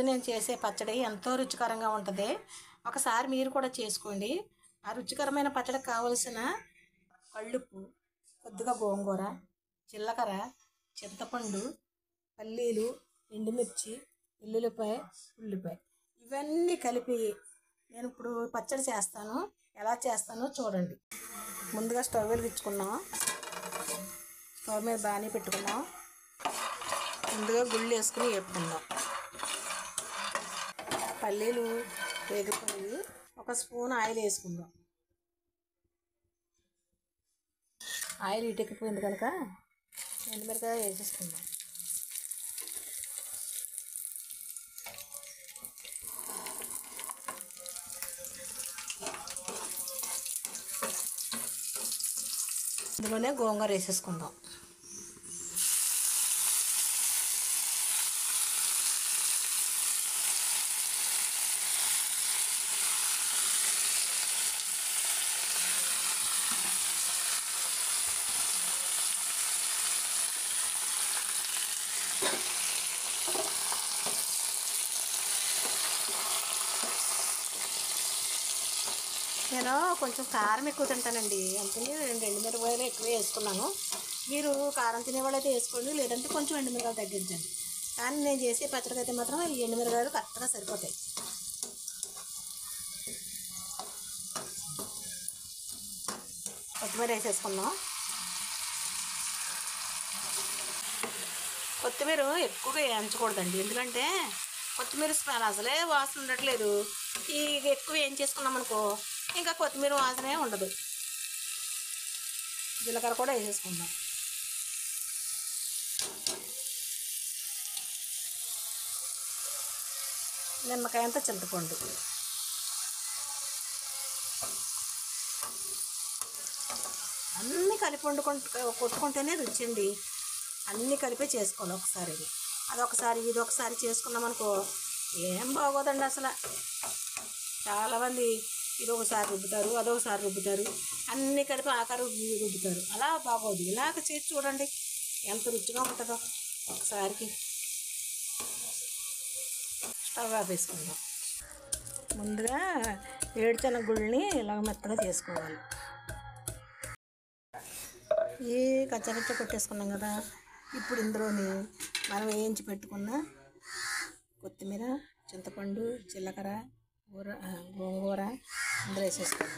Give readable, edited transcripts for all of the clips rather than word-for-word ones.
నేను చేసే పచ్చడి ఎంతో రుచికరంగా ఉంటుంది. ఒకసారి మీరు కూడా చేసుకోండి. ఆ రుచికరమైన పచ్చడికి కావలసిన కళ్ళుప్పు, కొద్దిగా గోంగూర, జీలకర్ర, చింతపండు, పల్లీలు, ఎండుమిర్చి, వెల్లుల్లిపాయ, ఉల్లిపాయ ఇవన్నీ కలిపి నేను ఇప్పుడు పచ్చడి చేస్తాను. ఎలా చేస్తానో చూడండి. ముందుగా స్టవ్ వెలిగించుకున్నాం. స్టవ్ మీద బాణీ పెట్టుకున్నాం. ముందుగా గుళ్ళు వేసుకుని వేపుకుందాం. పల్లీలు వేగిపోయి ఒక స్పూన్ ఆయిల్ వేసుకుందాం. ఆయిల్ ఇటెక్కిపోయింది కనుక ఎండుమిరపకాయ వేసేసుకుందాం. ఇందులోనే గోంగూర వేసేసుకుందాం. నేను కొంచెం కారం ఎక్కువ తింటానండి, అందుకని 2 ఎండుమిరపకాయలు ఎక్కువ వేసుకున్నాను. మీరు కారం తినేవాళ్ళు అయితే వేసుకోండి, లేదంటే కొంచెం ఎండుమిరపకాయలు తగ్గించండి. కానీ నేను చేసే పచ్చడికి అయితే మాత్రం ఈ ఎండుమిరపకాయలు కరెక్ట్గా సరిపోతాయి. కొత్తిమీర వేసేసుకున్నాం. కొత్తిమీర ఎక్కువగా వేయించకూడదండి, ఎందుకంటే కొత్తిమీర స్మెల్ అసలే వాసన ఉండట్లేదు. ఈ ఎక్కువ ఏం చేసుకున్నాం అనుకో ఇంకా కొత్తిమీర వాసనే ఉండదు. జీలకర్ర కూడా వేసేసుకుందాం. నిమ్మకాయంత చింతపండు, అన్నీ కలిపి కొట్టుకుంటేనే రుచి అండి. అన్నీ కలిపి చేసుకోవాలి ఒకసారి. అదొకసారి ఇదొకసారి చేసుకున్నాం అనుకో ఏం బాగోదండి అసలు. చాలామంది ఇదొకసారి రుబ్బుతారు, అదొకసారి రుబ్బుతారు, అన్నీ కలిపి ఆకారు రుబ్బుతారు. అలా బాగోదు. ఇలాగ చేసి చూడండి ఎంత రుచిగా ఉంటుందో. ఒకసారికి స్టవ్ ఆపేసుకుందాం. ముందుగా వేడిచెనగ గుళ్ళని ఇలాగ మెత్తగా చేసుకోవాలి. ఈ కచ్చపచ్చ కొట్టేసుకున్నాం కదా, ఇప్పుడు ఇందులోని మనం వేయించి పెట్టుకున్న కొత్తిమీర, చింతపండు, జీలకర్ర, గోంగూర ఇందులో వేసేసుకోవాలి.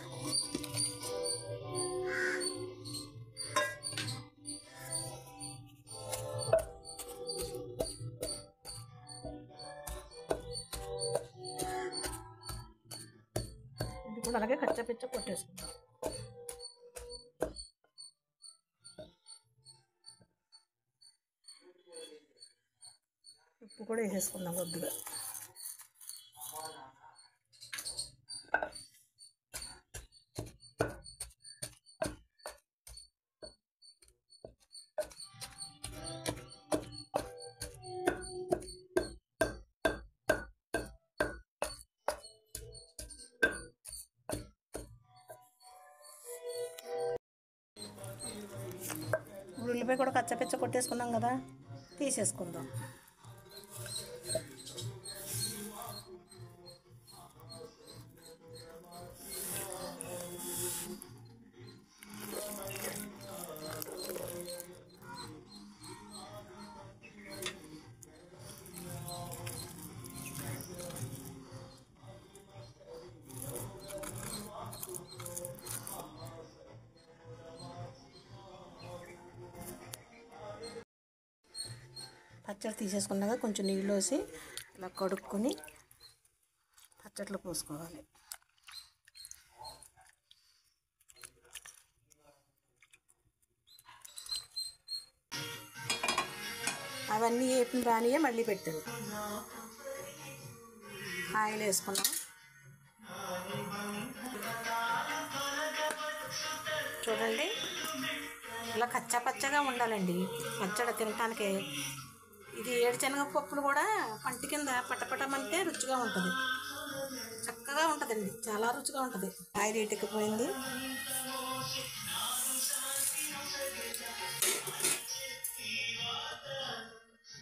ఇది కూడా అలాగే కచ్చపచ్చ కొట్టేసుకుంటాం. ఉప్పు కూడా వేసేసుకుందాం కొద్దిగా. ఉల్లిపాయ కూడా కచ్చపచ్చ కొట్టేసుకున్నాం కదా, తీసేసుకుందాం. పచ్చడి తీసేసుకున్నాక కొంచెం నీళ్ళు వేసి ఇలా కడుక్కొని పచ్చట్లో పోసుకోవాలి. అవన్నీ వేపిన రానియే మళ్ళీ పెట్టాను. ఆయిల్ వేసుకున్నాం. చూడండి ఇలా కచ్చా పచ్చగా ఉండాలండి పచ్చడి తినటానికి. ఇది ఏడుశనగ పప్పులు కూడా పంటి కింద పట్టపట్టమంటే రుచిగా ఉంటుంది, చక్కగా ఉంటుందండి, చాలా రుచిగా ఉంటుంది. ఆయిల్ ఇటుకుపోయింది.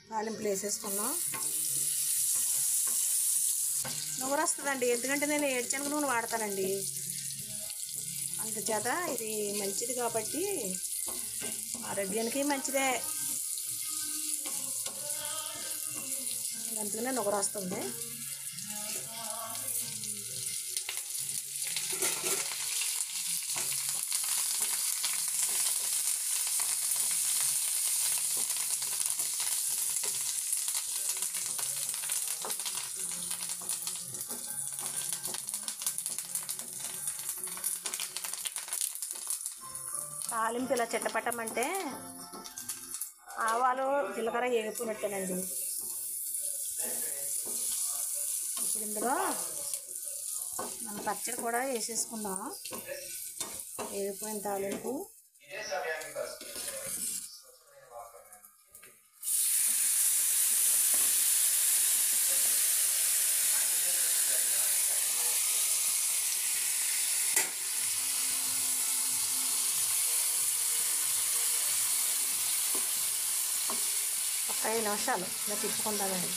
తాలింపులు వేసేసుకున్నాం. నువ్వు వస్తుందండి, ఎందుకంటే నేను ఏడ్చనగ నూనె వాడతానండి. అందుచేత ఇది మంచిది కాబట్టి ఆరోగ్యానికి మంచిదే, అందుకనే నువ్వు వస్తుంది. తాలింపు ఇలా చిట్టపట్టమంటే ఆవాలు జీలకర్ర వేగిపోయినట్టేనండి. ఇప్పుడు ఇందులో మనం పచ్చడి కూడా వేసేసుకుందాం. వేగిపోయిన తాలింపు ఒక 5 నిమిషాలు ఇలా తిప్పుకుందామండి.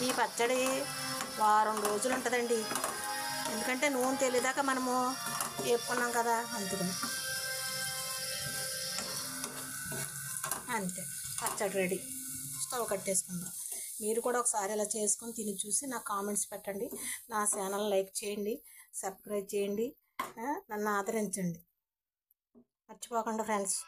ఈ పచ్చడి వారం రోజులు ఉంటుందండి, ఎందుకంటే నూనె తెలియదాకా మనము వేపుకున్నాం కదా, అందుకని. అంతే, పచ్చడి రెడీ. స్టవ్ కట్టేసుకుందాం. మీరు కూడా ఒకసారి ఇలా చేసుకొని తిని చూసి నాకు కామెంట్స్ పెట్టండి. నా ఛానల్ లైక్ చేయండి, సబ్స్క్రైబ్ చేయండి, నన్ను ఆదరించండి, మర్చిపోకండి ఫ్రెండ్స్.